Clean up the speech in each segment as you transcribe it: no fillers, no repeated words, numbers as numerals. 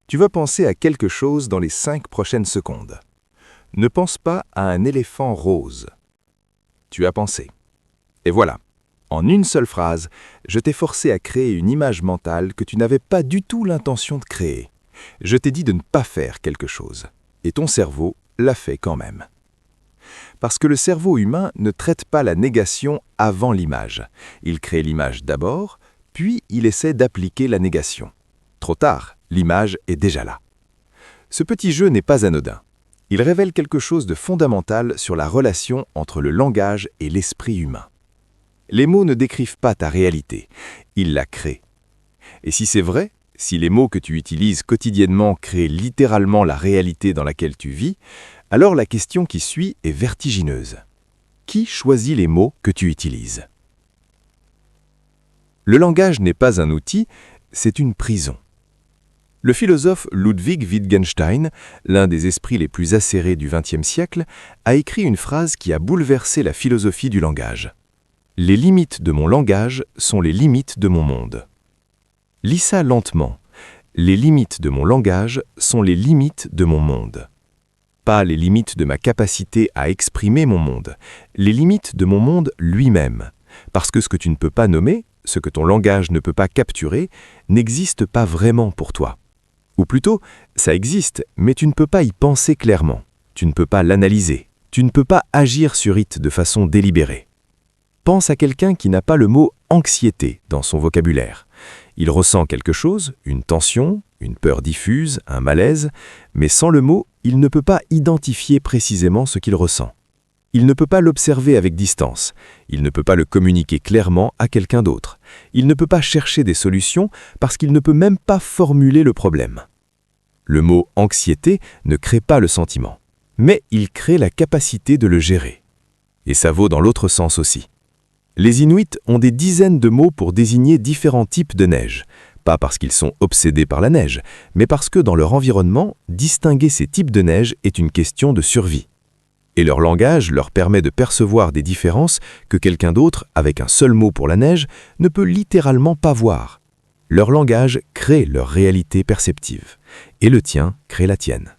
Tu vas penser à quelque chose dans les 5 prochaines secondes. Ne pense pas à un éléphant rose. Tu as pensé. Et voilà, en une seule phrase, je t'ai forcé à créer une image mentale que tu n'avais pas du tout l'intention de créer. Je t'ai dit de ne pas faire quelque chose. Et ton cerveau l'a fait quand même. Parce que le cerveau humain ne traite pas la négation avant l'image. Il crée l'image d'abord, puis il essaie d'appliquer la négation. Trop tard, l'image est déjà là. Ce petit jeu n'est pas anodin. Il révèle quelque chose de fondamental sur la relation entre le langage et l'esprit humain. Les mots ne décrivent pas ta réalité, ils la créent. Et si c'est vrai, si les mots que tu utilises quotidiennement créent littéralement la réalité dans laquelle tu vis, alors la question qui suit est vertigineuse. Qui choisit les mots que tu utilises? Le langage n'est pas un outil, c'est une prison. Le philosophe Ludwig Wittgenstein, l'un des esprits les plus acérés du XXe siècle, a écrit une phrase qui a bouleversé la philosophie du langage. « Les limites de mon langage sont les limites de mon monde. » Lis ça lentement. « Les limites de mon langage sont les limites de mon monde. » Pas les limites de ma capacité à exprimer mon monde, les limites de mon monde lui-même. Parce que ce que tu ne peux pas nommer, ce que ton langage ne peut pas capturer, n'existe pas vraiment pour toi. Ou plutôt, ça existe, mais tu ne peux pas y penser clairement. Tu ne peux pas l'analyser. Tu ne peux pas agir sur it de façon délibérée. Pense à quelqu'un qui n'a pas le mot « anxiété » dans son vocabulaire. Il ressent quelque chose, une tension, une peur diffuse, un malaise, mais sans le mot, il ne peut pas identifier précisément ce qu'il ressent. Il ne peut pas l'observer avec distance. Il ne peut pas le communiquer clairement à quelqu'un d'autre. Il ne peut pas chercher des solutions parce qu'il ne peut même pas formuler le problème. Le mot « anxiété » ne crée pas le sentiment, mais il crée la capacité de le gérer. Et ça vaut dans l'autre sens aussi. Les Inuits ont des dizaines de mots pour désigner différents types de neige, pas parce qu'ils sont obsédés par la neige, mais parce que dans leur environnement, distinguer ces types de neige est une question de survie. Et leur langage leur permet de percevoir des différences que quelqu'un d'autre, avec un seul mot pour la neige, ne peut littéralement pas voir. Leur langage crée leur réalité perceptive, et le tien crée la tienne.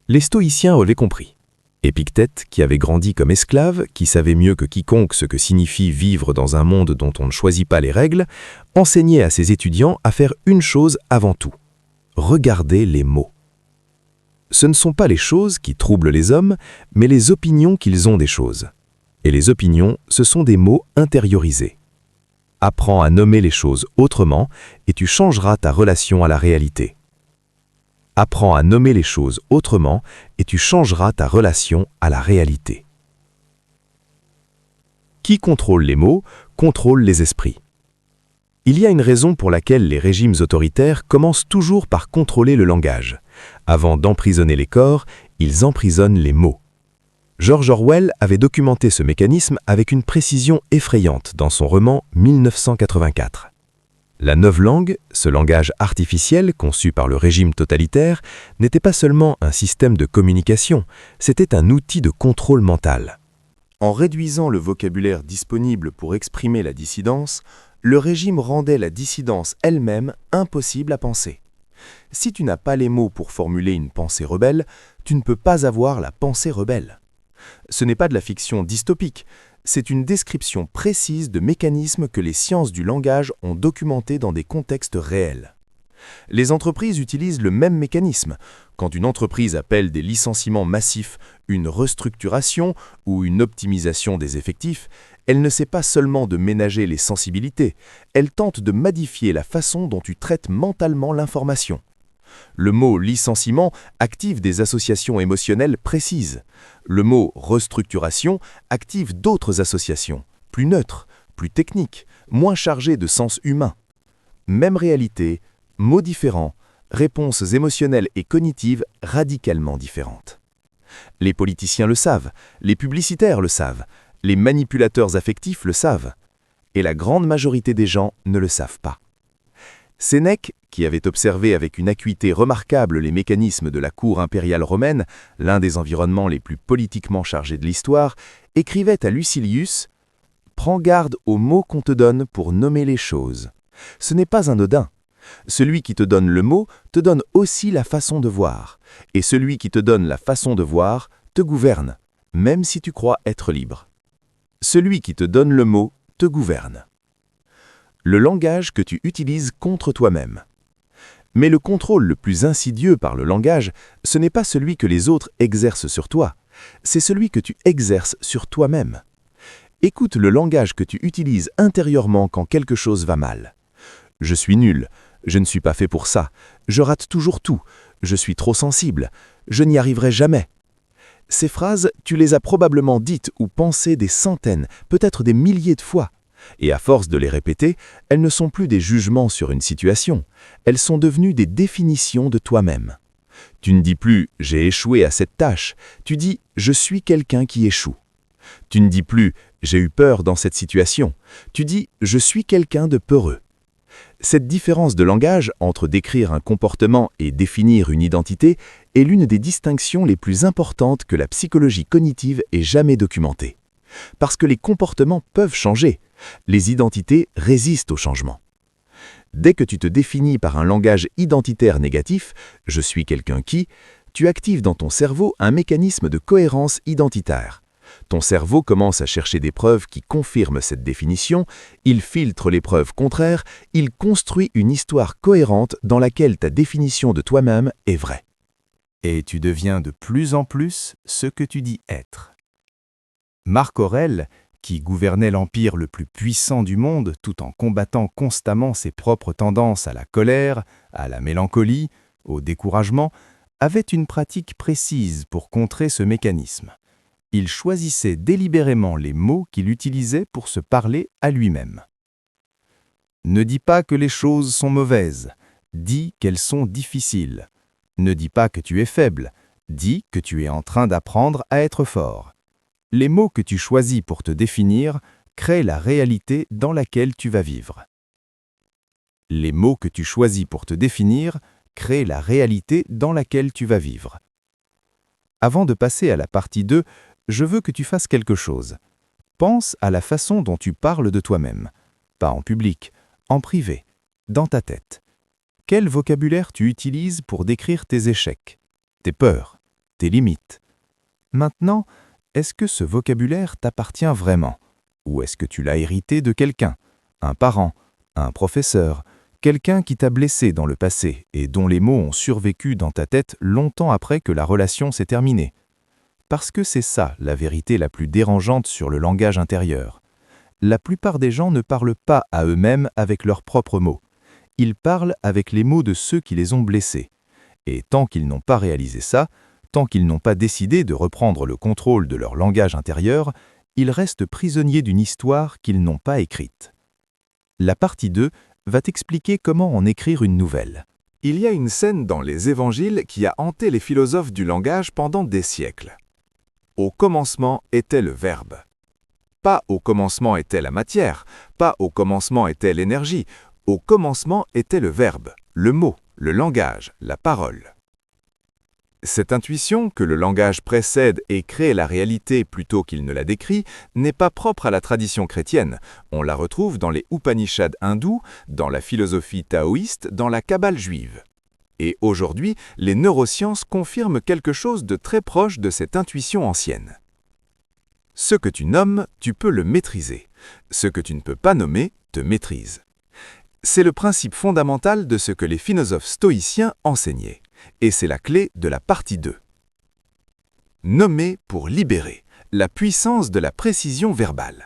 Les stoïciens avaient compris. Épictète, qui avait grandi comme esclave, qui savait mieux que quiconque ce que signifie vivre dans un monde dont on ne choisit pas les règles, enseignait à ses étudiants à faire une chose avant tout: regarder les mots. Ce ne sont pas les choses qui troublent les hommes, mais les opinions qu'ils ont des choses. Et les opinions, ce sont des mots intériorisés. Apprends à nommer les choses autrement et tu changeras ta relation à la réalité. Apprends à nommer les choses autrement et tu changeras ta relation à la réalité. Qui contrôle les mots, contrôle les esprits. Il y a une raison pour laquelle les régimes autoritaires commencent toujours par contrôler le langage. Avant d'emprisonner les corps, ils emprisonnent les mots. George Orwell avait documenté ce mécanisme avec une précision effrayante dans son roman 1984. La novlangue, ce langage artificiel conçu par le régime totalitaire, n'était pas seulement un système de communication, c'était un outil de contrôle mental. En réduisant le vocabulaire disponible pour exprimer la dissidence, le régime rendait la dissidence elle-même impossible à penser. Si tu n'as pas les mots pour formuler une pensée rebelle, tu ne peux pas avoir la pensée rebelle. Ce n'est pas de la fiction dystopique, c'est une description précise de mécanismes que les sciences du langage ont documentés dans des contextes réels. Les entreprises utilisent le même mécanisme. Quand une entreprise appelle des licenciements massifs une restructuration ou une optimisation des effectifs, elle ne sait pas seulement de ménager les sensibilités, elle tente de modifier la façon dont tu traites mentalement l'information. Le mot licenciement active des associations émotionnelles précises. Le mot restructuration active d'autres associations, plus neutres, plus techniques, moins chargées de sens humain. Même réalité, mots différents, réponses émotionnelles et cognitives radicalement différentes. Les politiciens le savent, les publicitaires le savent, les manipulateurs affectifs le savent, et la grande majorité des gens ne le savent pas. Sénèque, qui avait observé avec une acuité remarquable les mécanismes de la cour impériale romaine, l'un des environnements les plus politiquement chargés de l'histoire, écrivait à Lucilius « Prends garde aux mots qu'on te donne pour nommer les choses. Ce n'est pas anodin. Celui qui te donne le mot te donne aussi la façon de voir. Et celui qui te donne la façon de voir te gouverne, même si tu crois être libre. Celui qui te donne le mot te gouverne. Le langage que tu utilises contre toi-même. Mais le contrôle le plus insidieux par le langage, ce n'est pas celui que les autres exercent sur toi, c'est celui que tu exerces sur toi-même. Écoute le langage que tu utilises intérieurement quand quelque chose va mal. Je suis nul, je ne suis pas fait pour ça, je rate toujours tout, je suis trop sensible, je n'y arriverai jamais. Ces phrases, tu les as probablement dites ou pensées des centaines, peut-être des milliers de fois. Et à force de les répéter, elles ne sont plus des jugements sur une situation, elles sont devenues des définitions de toi-même. Tu ne dis plus « j'ai échoué à cette tâche », tu dis « je suis quelqu'un qui échoue ». Tu ne dis plus « j'ai eu peur dans cette situation », tu dis « je suis quelqu'un de peureux ». Cette différence de langage entre décrire un comportement et définir une identité est l'une des distinctions les plus importantes que la psychologie cognitive ait jamais documentées. Parce que les comportements peuvent changer, les identités résistent au changement. Dès que tu te définis par un langage identitaire négatif, « je suis quelqu'un qui », tu actives dans ton cerveau un mécanisme de cohérence identitaire. Ton cerveau commence à chercher des preuves qui confirment cette définition, il filtre les preuves contraires, il construit une histoire cohérente dans laquelle ta définition de toi-même est vraie. Et tu deviens de plus en plus ce que tu dis être. Marc Aurèle, qui gouvernait l'empire le plus puissant du monde tout en combattant constamment ses propres tendances à la colère, à la mélancolie, au découragement, avait une pratique précise pour contrer ce mécanisme. Il choisissait délibérément les mots qu'il utilisait pour se parler à lui-même. Ne dis pas que les choses sont mauvaises, dis qu'elles sont difficiles. Ne dis pas que tu es faible, dis que tu es en train d'apprendre à être fort. Les mots que tu choisis pour te définir créent la réalité dans laquelle tu vas vivre. Les mots que tu choisis pour te définir créent la réalité dans laquelle tu vas vivre. Avant de passer à la partie 2, je veux que tu fasses quelque chose. Pense à la façon dont tu parles de toi-même. Pas en public, en privé, dans ta tête. Quel vocabulaire tu utilises pour décrire tes échecs, tes peurs, tes limites? Maintenant, est-ce que ce vocabulaire t'appartient vraiment? Ou est-ce que tu l'as hérité de quelqu'un, un parent, un professeur, quelqu'un qui t'a blessé dans le passé et dont les mots ont survécu dans ta tête longtemps après que la relation s'est terminée? Parce que c'est ça la vérité la plus dérangeante sur le langage intérieur. La plupart des gens ne parlent pas à eux-mêmes avec leurs propres mots. Ils parlent avec les mots de ceux qui les ont blessés. Et tant qu'ils n'ont pas réalisé ça, tant qu'ils n'ont pas décidé de reprendre le contrôle de leur langage intérieur, ils restent prisonniers d'une histoire qu'ils n'ont pas écrite. La partie 2 va t'expliquer comment en écrire une nouvelle. Il y a une scène dans les évangiles qui a hanté les philosophes du langage pendant des siècles. Au commencement était le Verbe. Pas au commencement était la matière, pas au commencement était l'énergie, au commencement était le Verbe, le mot, le langage, la parole. Cette intuition que le langage précède et crée la réalité plutôt qu'il ne la décrit n'est pas propre à la tradition chrétienne. On la retrouve dans les Upanishads hindous, dans la philosophie taoïste, dans la Kabbale juive. Et aujourd'hui, les neurosciences confirment quelque chose de très proche de cette intuition ancienne. Ce que tu nommes, tu peux le maîtriser. Ce que tu ne peux pas nommer, te maîtrise. C'est le principe fondamental de ce que les philosophes stoïciens enseignaient. Et c'est la clé de la partie 2. Nommer pour libérer, la puissance de la précision verbale.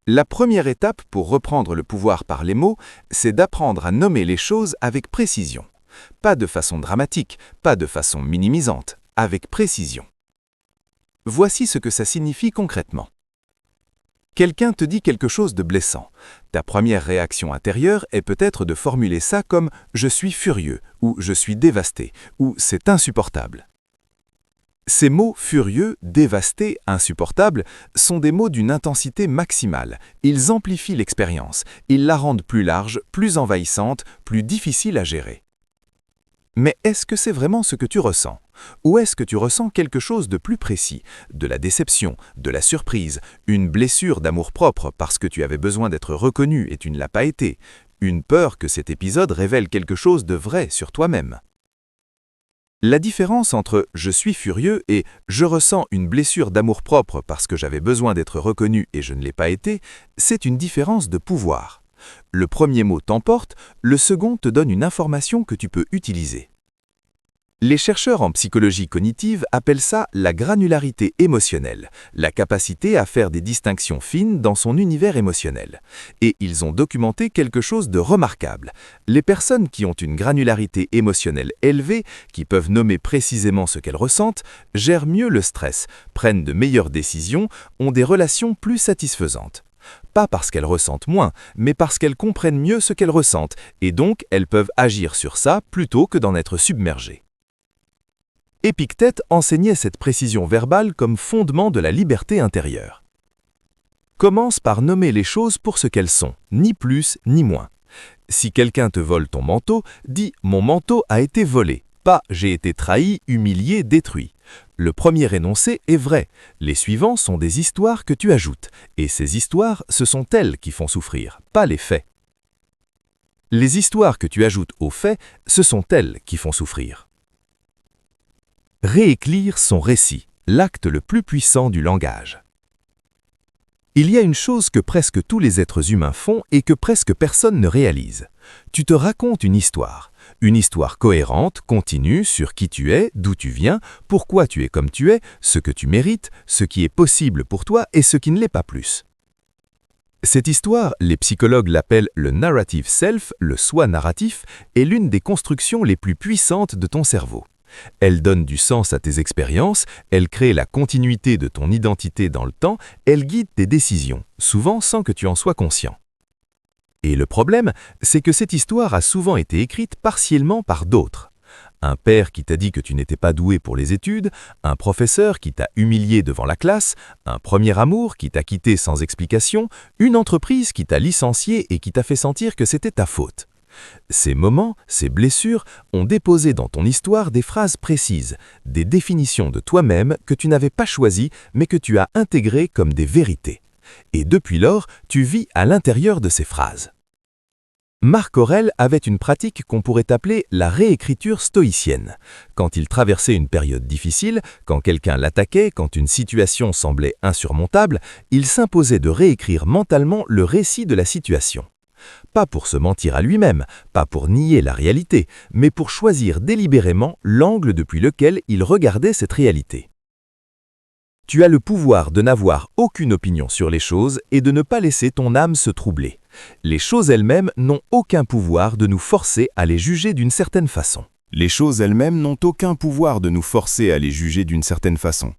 La première étape pour reprendre le pouvoir par les mots, c'est d'apprendre à nommer les choses avec précision. Pas de façon dramatique, pas de façon minimisante, avec précision. Voici ce que ça signifie concrètement. Quelqu'un te dit quelque chose de blessant. Ta première réaction intérieure est peut-être de formuler ça comme « je suis furieux » ou « je suis dévasté » ou « c'est insupportable ». Ces mots furieux, dévasté, insupportable sont des mots d'une intensité maximale. Ils amplifient l'expérience, ils la rendent plus large, plus envahissante, plus difficile à gérer. Mais est-ce que c'est vraiment ce que tu ressens? Ou est-ce que tu ressens quelque chose de plus précis, de la déception, de la surprise, une blessure d'amour-propre parce que tu avais besoin d'être reconnu et tu ne l'as pas été, une peur que cet épisode révèle quelque chose de vrai sur toi-même. La différence entre « je suis furieux » et « je ressens une blessure d'amour-propre parce que j'avais besoin d'être reconnu et je ne l'ai pas été », c'est une différence de pouvoir. Le premier mot t'emporte, le second te donne une information que tu peux utiliser. Les chercheurs en psychologie cognitive appellent ça la granularité émotionnelle, la capacité à faire des distinctions fines dans son univers émotionnel. Et ils ont documenté quelque chose de remarquable. Les personnes qui ont une granularité émotionnelle élevée, qui peuvent nommer précisément ce qu'elles ressentent, gèrent mieux le stress, prennent de meilleures décisions, ont des relations plus satisfaisantes. Pas parce qu'elles ressentent moins, mais parce qu'elles comprennent mieux ce qu'elles ressentent, et donc elles peuvent agir sur ça plutôt que d'en être submergées. Épictète enseignait cette précision verbale comme fondement de la liberté intérieure. Commence par nommer les choses pour ce qu'elles sont, ni plus ni moins. Si quelqu'un te vole ton manteau, dis « mon manteau a été volé », pas « j'ai été trahi, humilié, détruit ». Le premier énoncé est vrai, les suivants sont des histoires que tu ajoutes, et ces histoires, ce sont elles qui font souffrir, pas les faits. Les histoires que tu ajoutes aux faits, ce sont elles qui font souffrir. Réécrire son récit, l'acte le plus puissant du langage. Il y a une chose que presque tous les êtres humains font et que presque personne ne réalise. Tu te racontes une histoire cohérente, continue, sur qui tu es, d'où tu viens, pourquoi tu es comme tu es, ce que tu mérites, ce qui est possible pour toi et ce qui ne l'est pas plus. Cette histoire, les psychologues l'appellent le narrative self, le soi narratif, est l'une des constructions les plus puissantes de ton cerveau. Elle donne du sens à tes expériences, elle crée la continuité de ton identité dans le temps, elle guide tes décisions, souvent sans que tu en sois conscient. Et le problème, c'est que cette histoire a souvent été écrite partiellement par d'autres. Un père qui t'a dit que tu n'étais pas doué pour les études, un professeur qui t'a humilié devant la classe, un premier amour qui t'a quitté sans explication, une entreprise qui t'a licencié et qui t'a fait sentir que c'était ta faute. Ces moments, ces blessures ont déposé dans ton histoire des phrases précises, des définitions de toi-même que tu n'avais pas choisies mais que tu as intégrées comme des vérités. Et depuis lors, tu vis à l'intérieur de ces phrases. Marc Aurèle avait une pratique qu'on pourrait appeler la réécriture stoïcienne. Quand il traversait une période difficile, quand quelqu'un l'attaquait, quand une situation semblait insurmontable, il s'imposait de réécrire mentalement le récit de la situation. Pas pour se mentir à lui-même, pas pour nier la réalité, mais pour choisir délibérément l'angle depuis lequel il regardait cette réalité. Tu as le pouvoir de n'avoir aucune opinion sur les choses et de ne pas laisser ton âme se troubler. Les choses elles-mêmes n'ont aucun pouvoir de nous forcer à les juger d'une certaine façon. Les choses elles-mêmes n'ont aucun pouvoir de nous forcer à les juger d'une certaine façon.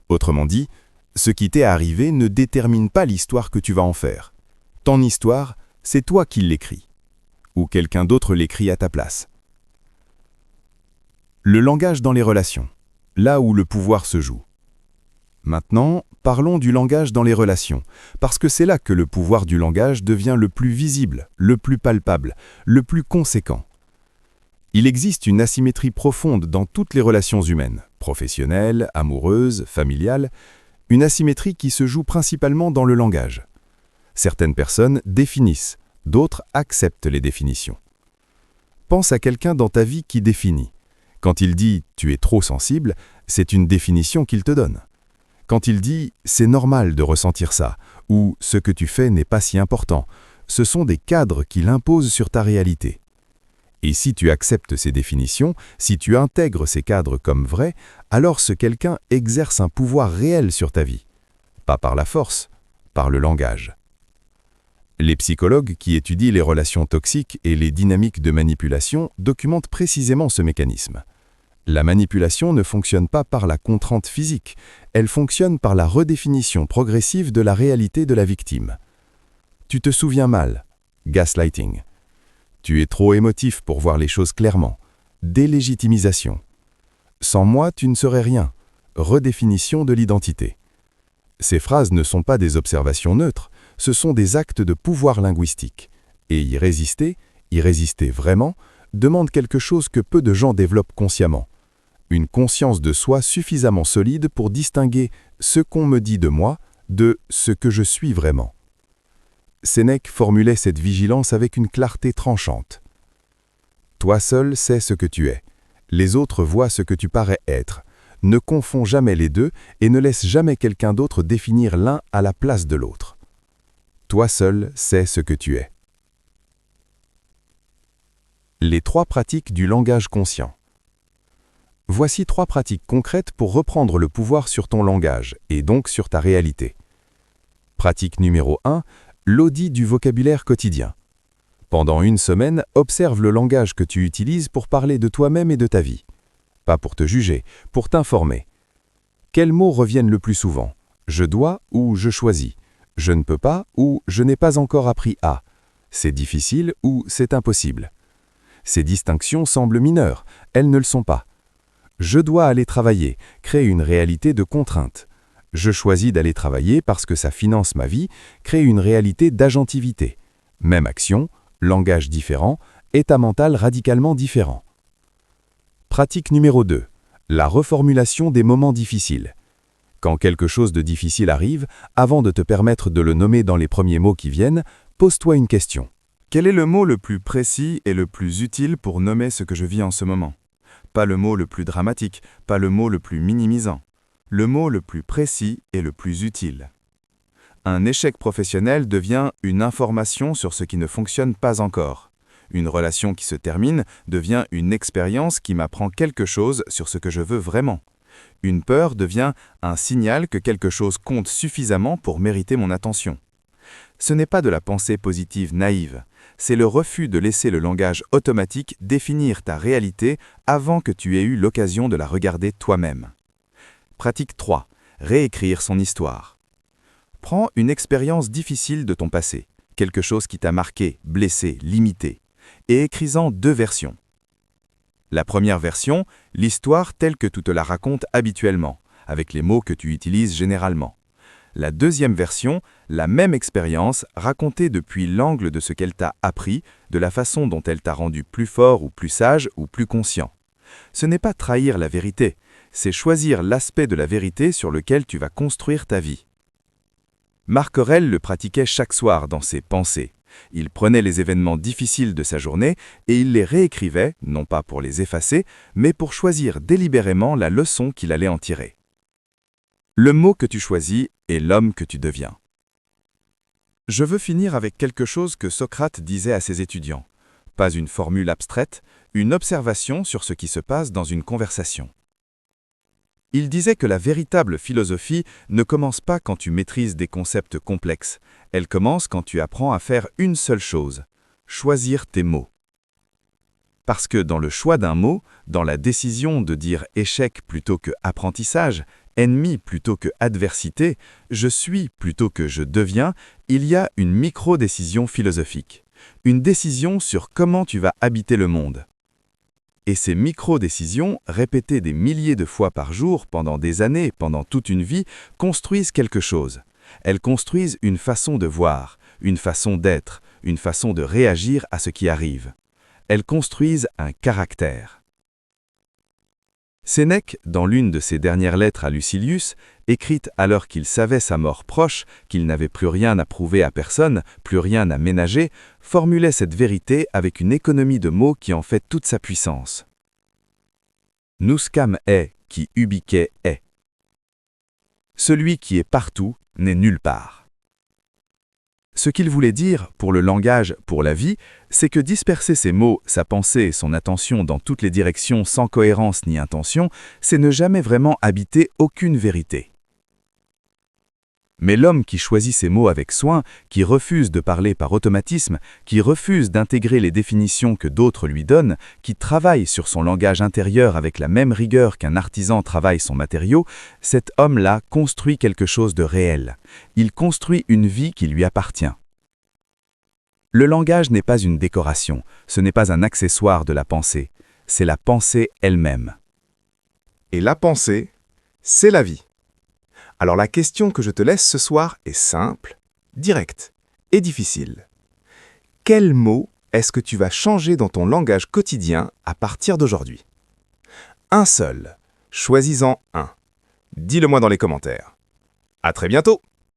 Autrement dit, ce qui t'est arrivé ne détermine pas l'histoire que tu vas en faire. Ton histoire, c'est toi qui l'écris, ou quelqu'un d'autre l'écrit à ta place. Le langage dans les relations, là où le pouvoir se joue. Maintenant, parlons du langage dans les relations, parce que c'est là que le pouvoir du langage devient le plus visible, le plus palpable, le plus conséquent. Il existe une asymétrie profonde dans toutes les relations humaines, professionnelles, amoureuses, familiales, une asymétrie qui se joue principalement dans le langage. Certaines personnes définissent, d'autres acceptent les définitions. Pense à quelqu'un dans ta vie qui définit. Quand il dit « tu es trop sensible », c'est une définition qu'il te donne. Quand il dit « c'est normal de ressentir ça » ou « ce que tu fais n'est pas si important », ce sont des cadres qu'il impose sur ta réalité. Et si tu acceptes ces définitions, si tu intègres ces cadres comme vrais, alors ce quelqu'un exerce un pouvoir réel sur ta vie. Pas par la force, par le langage. Les psychologues qui étudient les relations toxiques et les dynamiques de manipulation documentent précisément ce mécanisme. La manipulation ne fonctionne pas par la contrainte physique, elle fonctionne par la redéfinition progressive de la réalité de la victime. Tu te souviens mal, gaslighting. Tu es trop émotif pour voir les choses clairement, délégitimisation. Sans moi, tu ne serais rien, redéfinition de l'identité. Ces phrases ne sont pas des observations neutres, ce sont des actes de pouvoir linguistique. Et y résister vraiment, demande quelque chose que peu de gens développent consciemment. Une conscience de soi suffisamment solide pour distinguer ce qu'on me dit de moi de ce que je suis vraiment. Sénèque formulait cette vigilance avec une clarté tranchante. Toi seul sais ce que tu es. Les autres voient ce que tu parais être. Ne confonds jamais les deux et ne laisse jamais quelqu'un d'autre définir l'un à la place de l'autre. Toi seul sais ce que tu es. Les 3 pratiques du langage conscient. Voici 3 pratiques concrètes pour reprendre le pouvoir sur ton langage et donc sur ta réalité. Pratique numéro 1, l'audit du vocabulaire quotidien. Pendant une semaine, observe le langage que tu utilises pour parler de toi-même et de ta vie. Pas pour te juger, pour t'informer. Quels mots reviennent le plus souvent ? Je dois ou je choisis ? Je ne peux pas ou je n'ai pas encore appris à ? C'est difficile ou c'est impossible ? Ces distinctions semblent mineures, elles ne le sont pas. Je dois aller travailler, crée une réalité de contrainte. Je choisis d'aller travailler parce que ça finance ma vie, crée une réalité d'agentivité. Même action, langage différent, état mental radicalement différent. Pratique numéro 2. La reformulation des moments difficiles. Quand quelque chose de difficile arrive, avant de te permettre de le nommer dans les premiers mots qui viennent, pose-toi une question. Quel est le mot le plus précis et le plus utile pour nommer ce que je vis en ce moment ? Pas le mot le plus dramatique, pas le mot le plus minimisant. Le mot le plus précis et le plus utile. Un échec professionnel devient une information sur ce qui ne fonctionne pas encore. Une relation qui se termine devient une expérience qui m'apprend quelque chose sur ce que je veux vraiment. Une peur devient un signal que quelque chose compte suffisamment pour mériter mon attention. Ce n'est pas de la pensée positive naïve, c'est le refus de laisser le langage automatique définir ta réalité avant que tu aies eu l'occasion de la regarder toi-même. Pratique 3. Réécrire son histoire. Prends une expérience difficile de ton passé, quelque chose qui t'a marqué, blessé, limité, et écris-en 2 versions. La première version, l'histoire telle que tu te la racontes habituellement, avec les mots que tu utilises généralement. La deuxième version, la même expérience racontée depuis l'angle de ce qu'elle t'a appris, de la façon dont elle t'a rendu plus fort ou plus sage ou plus conscient. Ce n'est pas trahir la vérité, c'est choisir l'aspect de la vérité sur lequel tu vas construire ta vie. Marc Aurèle le pratiquait chaque soir dans ses pensées. Il prenait les événements difficiles de sa journée et il les réécrivait, non pas pour les effacer, mais pour choisir délibérément la leçon qu'il allait en tirer. Le mot que tu choisis est l'homme que tu deviens. Je veux finir avec quelque chose que Socrate disait à ses étudiants. Pas une formule abstraite, une observation sur ce qui se passe dans une conversation. Il disait que la véritable philosophie ne commence pas quand tu maîtrises des concepts complexes. Elle commence quand tu apprends à faire une seule chose, choisir tes mots. Parce que dans le choix d'un mot, dans la décision de dire échec plutôt que apprentissage, ennemi plutôt que adversité, je suis plutôt que je deviens, il y a une micro-décision philosophique. Une décision sur comment tu vas habiter le monde. Et ces micro-décisions, répétées des milliers de fois par jour, pendant des années, pendant toute une vie, construisent quelque chose. Elles construisent une façon de voir, une façon d'être, une façon de réagir à ce qui arrive. Elles construisent un caractère. Sénèque, dans l'une de ses dernières lettres à Lucilius, écrite alors qu'il savait sa mort proche, qu'il n'avait plus rien à prouver à personne, plus rien à ménager, formulait cette vérité avec une économie de mots qui en fait toute sa puissance. Nuscam est qui ubique est. Celui qui est partout n'est nulle part. Ce qu'il voulait dire, pour le langage, pour la vie, c'est que disperser ses mots, sa pensée et son attention dans toutes les directions sans cohérence ni intention, c'est ne jamais vraiment habiter aucune vérité. Mais l'homme qui choisit ses mots avec soin, qui refuse de parler par automatisme, qui refuse d'intégrer les définitions que d'autres lui donnent, qui travaille sur son langage intérieur avec la même rigueur qu'un artisan travaille son matériau, cet homme-là construit quelque chose de réel. Il construit une vie qui lui appartient. Le langage n'est pas une décoration, ce n'est pas un accessoire de la pensée, c'est la pensée elle-même. Et la pensée, c'est la vie. Alors la question que je te laisse ce soir est simple, directe et difficile. Quel mot est-ce que tu vas changer dans ton langage quotidien à partir d'aujourd'hui ? Un seul. Choisis-en un. Dis-le-moi dans les commentaires. À très bientôt!